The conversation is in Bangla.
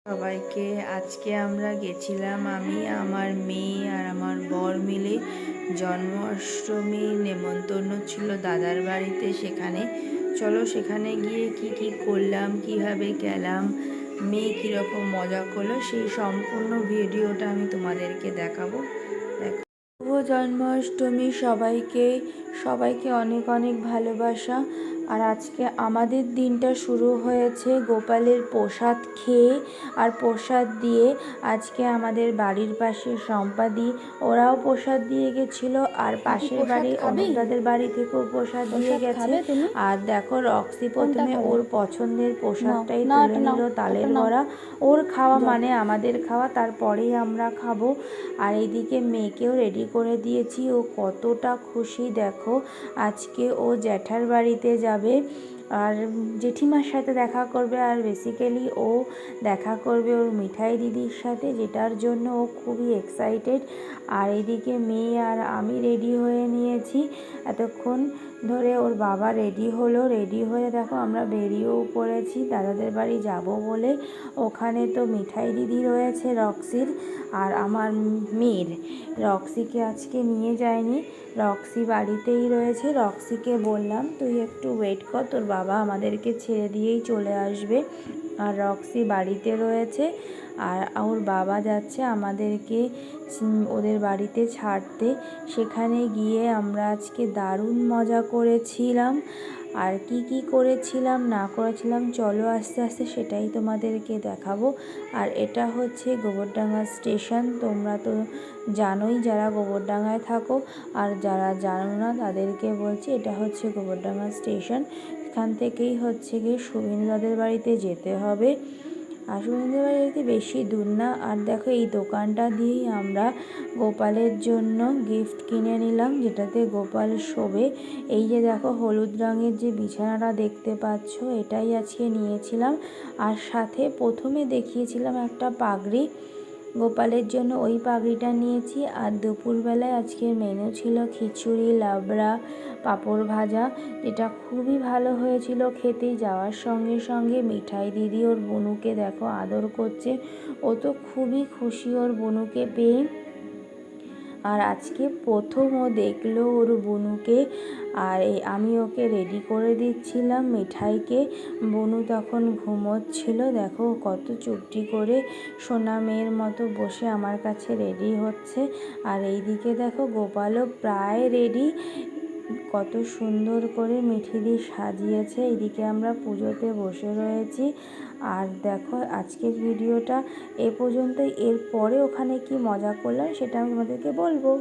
সবাইকে আজকে আমরা গেছিলাম, আমি আমার মেয়ে আর আমার বর মিলে জন্মাষ্টমীর নেমন্তন্ন ছিল দাদার বাড়িতে। চলো সেখানে গিয়ে কি করলাম, কিভাবে গেলাম, মেয়ে কীরকম মজা করলো, সেই সম্পূর্ণ ভিডিওটা আমি তোমাদেরকে দেখাবো। দেখো, শুভ জন্মাষ্টমী সবাইকে অনেক অনেক ভালোবাসা। আর আজকে আমাদের দিনটা শুরু হয়েছে গোপালের প্রসাদ খেয়ে আর প্রসাদ দিয়ে। আজকে আমাদের বাড়ির পাশে সম্পাদি, ওরাও প্রসাদ দিয়ে গেছিলো, আর পাশের বাড়ি অনুদাদের বাড়ি থেকেও প্রসাদ দিয়ে গেছে। আর দেখো, রক্সি প্রথমে ওর পছন্দের প্রসাদটাই তুলে নিল, তালের বড়া। ওর খাওয়া মানে আমাদের খাওয়া, তারপরেই আমরা খাবো। আর এইদিকে মেয়েকেও রেডি করে দিয়েছি, ও কতটা খুশি দেখো। আজকে ও জ্যাঠার বাড়িতে যাবে আর জেঠিমার সাথে দেখা করবে, আর বেসিক্যালি ও দেখা করবে ওর মিঠাই দিদির সাথে, যেটার জন্য ও খুবই এক্সাইটেড। আর এদিকে মেয়ে আর আমি রেডি হয়ে নিয়েছি। এতক্ষণ ধরে ওর বাবা রেডি হলো, রেডি হয়ে দেখো আমরা বেরিয়েও পড়েছি দাদাদের বাড়ি যাব বলে। ওখানে তো মিঠাই দিদি রয়েছে রক্সির আর আমার মেয়ের। রক্সিকে আজকে নিয়ে যায়নি, রক্সি বাড়িতেই রয়েছে। রক্সিকে বললাম তুই একটু ওয়েট কর, তোর বাবা আমাদেরকে ছেড়ে দিয়েই চলে আসবে। আর রক্সি বাড়িতে রয়েছে, আর ওর বাবা যাচ্ছে আমাদেরকে ওদের বাড়িতে ছাড়তে। সেখানে গিয়ে আমরা আজকে দারুণ মজা করেছিলাম। আর কি করেছিলাম না করেছিলাম চলো আস্তে আস্তে সেটাই তোমাদেরকে দেখাবো। আর এটা হচ্ছে গোবরডাঙ্গা স্টেশন, তোমরা তো জানোই যারা গোবরডাঙ্গায় থাকো, আর যারা জানো না তাদেরকে বলছি এটা হচ্ছে গোবরডাঙ্গা স্টেশন। এখান থেকেই হচ্ছে গিয়ে শুভেন্দুদের বাড়িতে যেতে হবে। আর শুভেন্দুদের বাড়িতে বেশি দূর না। আর দেখো, এই দোকানটা দিয়েই আমরা গোপালের জন্য গিফট কিনে নিলাম, যেটাতে গোপাল শোবে। এই যে দেখো, হলুদ রঙের যে বিছানাটা দেখতে পাচ্ছ, এটাই আজকে নিয়েছিলাম। আর সাথে প্রথমে দেখিয়েছিলাম একটা পাগড়ি গোপালের জন্য, ওই পাগড়িটা নিয়েছি। আর দুপুরবেলায় আজকের মেনু ছিল খিচুড়ি, লাবড়া, পাঁপড় ভাজা, যেটা খুবই ভালো হয়েছিল খেতে। যাওয়ার সঙ্গে সঙ্গে মিঠাই দিদি ওর বনুকে দেখো আদর করছে, ও তো খুবই খুশি ওর বনুকে পেয়ে। আর আজকে প্রথম ও দেখলো ওর বনুকে, আর আমি ওকে রেডি করে দিচ্ছিলাম মিঠাইকে। বনু তখন ঘুমোচ্ছিল, দেখো কত চুপটি করে সোনা মেয়ের মতো বসে আমার কাছে রেডি হচ্ছে। আর এইদিকে দেখো গোপালও প্রায় রেডি, কত সুন্দর করে মিঠিদি সাজিয়েছে। এইদিকে আমরা পুজোতে বসে রয়েছি। আর দেখো, আজকের ভিডিওটা এ পর্যন্তই। এরপরে ওখানে কি মজা করলাম সেটা আমি তোমাদেরকে বলবো।